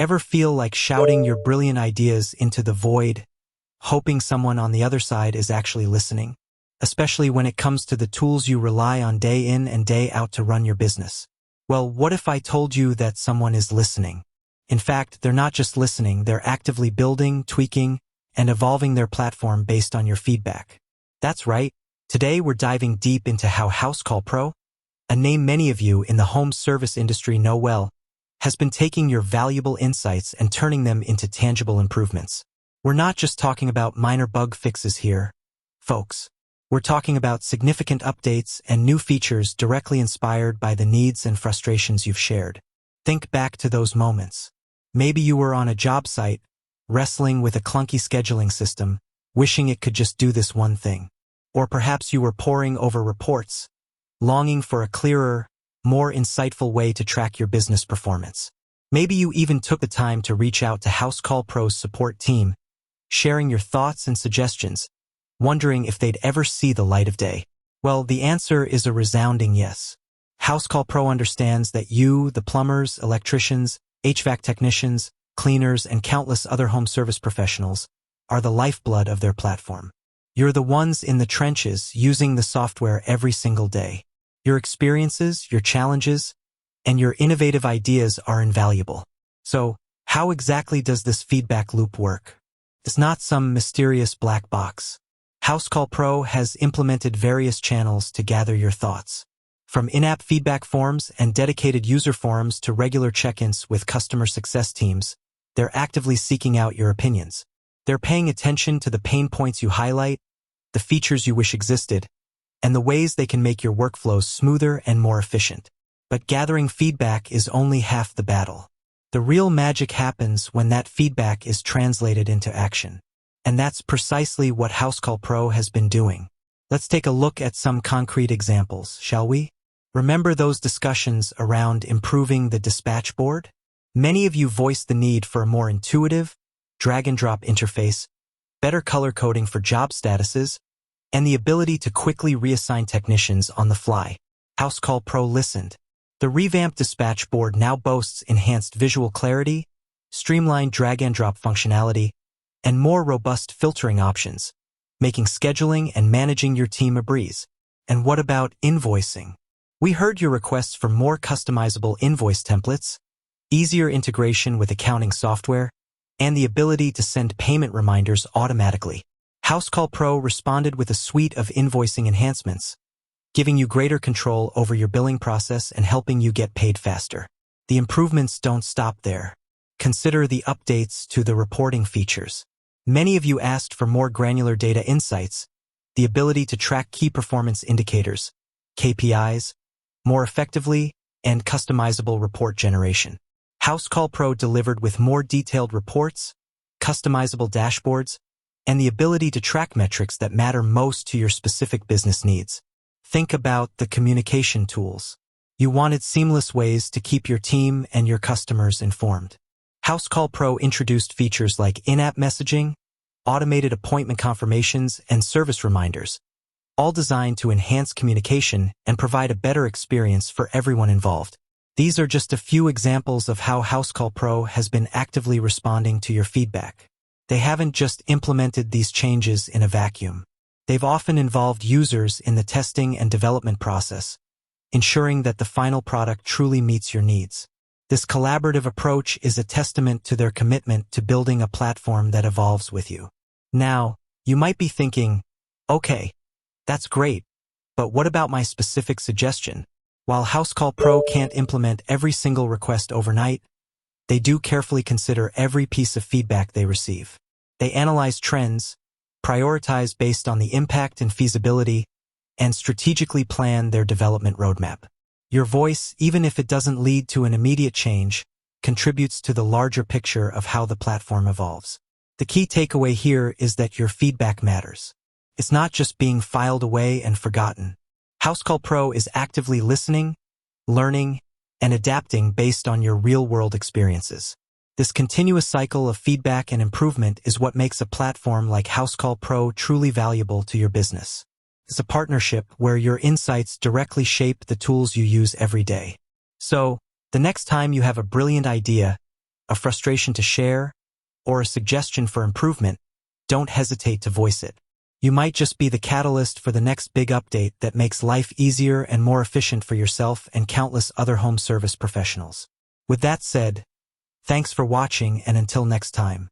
Ever feel like shouting your brilliant ideas into the void, hoping someone on the other side is actually listening? Especially when it comes to the tools you rely on day in and day out to run your business. Well, what if I told you that someone is listening? In fact, they're not just listening, they're actively building, tweaking, and evolving their platform based on your feedback. That's right. Today we're diving deep into how Housecall Pro, a name many of you in the home service industry know well, has been taking your valuable insights and turning them into tangible improvements. We're not just talking about minor bug fixes here, folks. We're talking about significant updates and new features directly inspired by the needs and frustrations you've shared. Think back to those moments. Maybe you were on a job site, wrestling with a clunky scheduling system, wishing it could just do this one thing. Or perhaps you were poring over reports, longing for a clearer, more insightful way to track your business performance. Maybe you even took the time to reach out to Housecall Pro's support team, sharing your thoughts and suggestions, wondering if they'd ever see the light of day. Well, the answer is a resounding yes. Housecall Pro understands that you, the plumbers, electricians, HVAC technicians, cleaners, and countless other home service professionals, are the lifeblood of their platform. You're the ones in the trenches using the software every single day. Your experiences, your challenges, and your innovative ideas are invaluable. So, how exactly does this feedback loop work? It's not some mysterious black box. Housecall Pro has implemented various channels to gather your thoughts. From in-app feedback forms and dedicated user forums to regular check-ins with customer success teams, they're actively seeking out your opinions. They're paying attention to the pain points you highlight, the features you wish existed, and the ways they can make your workflows smoother and more efficient. But gathering feedback is only half the battle. The real magic happens when that feedback is translated into action. And that's precisely what Housecall Pro has been doing. Let's take a look at some concrete examples, shall we? Remember those discussions around improving the dispatch board? Many of you voiced the need for a more intuitive, drag-and-drop interface, better color coding for job statuses, and the ability to quickly reassign technicians on the fly. Housecall Pro listened. The revamped dispatch board now boasts enhanced visual clarity, streamlined drag-and-drop functionality, and more robust filtering options, making scheduling and managing your team a breeze. And what about invoicing? We heard your requests for more customizable invoice templates, easier integration with accounting software, and the ability to send payment reminders automatically. Housecall Pro responded with a suite of invoicing enhancements, giving you greater control over your billing process and helping you get paid faster. The improvements don't stop there. Consider the updates to the reporting features. Many of you asked for more granular data insights, the ability to track key performance indicators, KPIs, more effectively, and customizable report generation. Housecall Pro delivered with more detailed reports, customizable dashboards, and the ability to track metrics that matter most to your specific business needs. Think about the communication tools. You wanted seamless ways to keep your team and your customers informed. Housecall Pro introduced features like in-app messaging, automated appointment confirmations, and service reminders, all designed to enhance communication and provide a better experience for everyone involved. These are just a few examples of how Housecall Pro has been actively responding to your feedback. They haven't just implemented these changes in a vacuum. They've often involved users in the testing and development process, ensuring that the final product truly meets your needs. This collaborative approach is a testament to their commitment to building a platform that evolves with you. Now, you might be thinking, okay, that's great, but what about my specific suggestion? While Housecall Pro can't implement every single request overnight, they do carefully consider every piece of feedback they receive. They analyze trends, prioritize based on the impact and feasibility, and strategically plan their development roadmap. Your voice, even if it doesn't lead to an immediate change, contributes to the larger picture of how the platform evolves. The key takeaway here is that your feedback matters. It's not just being filed away and forgotten. Housecall Pro is actively listening, learning, and adapting based on your real-world experiences. This continuous cycle of feedback and improvement is what makes a platform like Housecall Pro truly valuable to your business. It's a partnership where your insights directly shape the tools you use every day. So, the next time you have a brilliant idea, a frustration to share, or a suggestion for improvement, don't hesitate to voice it. You might just be the catalyst for the next big update that makes life easier and more efficient for yourself and countless other home service professionals. With that said, thanks for watching, and until next time.